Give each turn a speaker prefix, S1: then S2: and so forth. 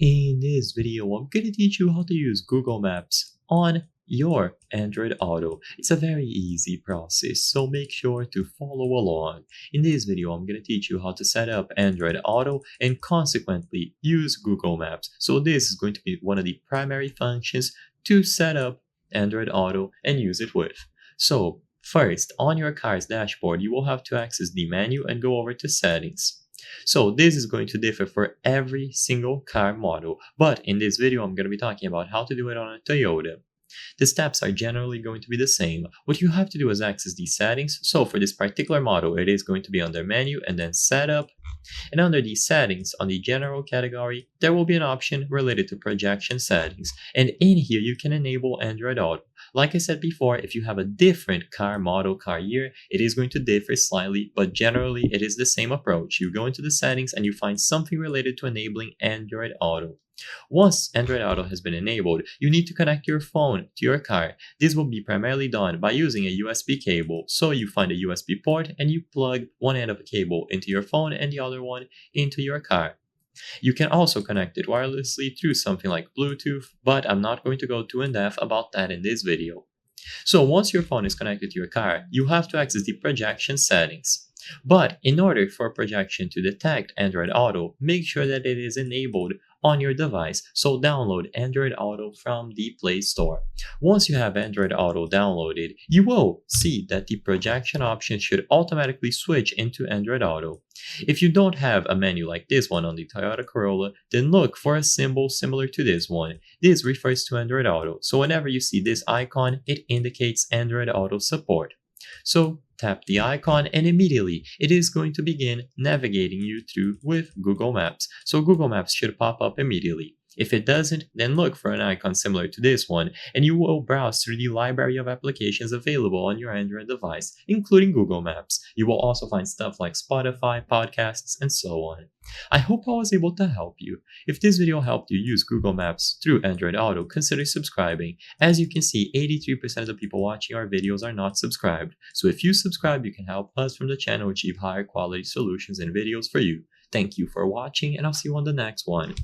S1: In this video, I'm going to teach you how to use Google Maps on your Android Auto. It's a very easy process, so make sure to follow along. In this video, I'm going to teach you how to set up Android Auto and consequently use Google Maps. So this is going to be one of the primary functions to set up Android Auto and use it with. So first, on your car's dashboard, you will have to access the menu and go over to Settings. So this is going to differ for every single car model, but in this video I'm going to be talking about how to do it on a Toyota. The steps are generally going to be the same. What you have to do is access these settings. So for this particular model, it is going to be under Menu and then Setup. And under the settings, on the general category, there will be an option related to projection settings. And in here, you can enable Android Auto. Like I said before, if you have a different car model, car year, it is going to differ slightly, but generally it is the same approach. You go into the settings and you find something related to enabling Android Auto. Once Android Auto has been enabled, you need to connect your phone to your car. This will be primarily done by using a USB cable. So you find a USB port and you plug one end of a cable into your phone and the other one into your car. You can also connect it wirelessly through something like Bluetooth, but I'm not going to go too in-depth about that in this video. So once your phone is connected to your car, you have to access the projection settings. But in order for projection to detect Android Auto, make sure that it is enabled on your device, so download Android Auto from the Play Store. Once you have Android Auto downloaded, you will see that the projection option should automatically switch into Android Auto. If you don't have a menu like this one on the Toyota Corolla, then look for a symbol similar to this one. This refers to Android Auto, so whenever you see this icon, it indicates Android Auto support. So tap the icon and immediately it is going to begin navigating you through with Google Maps. So Google Maps should pop up immediately. If it doesn't, then look for an icon similar to this one and you will browse through the library of applications available on your Android device, including Google Maps. You will also find stuff like Spotify, podcasts, and so on. I hope I was able to help you. If this video helped you use Google Maps through Android Auto, consider subscribing. As you can see, 83% of the people watching our videos are not subscribed. So if you subscribe, you can help us from the channel achieve higher quality solutions and videos for you. Thank you for watching, and I'll see you on the next one.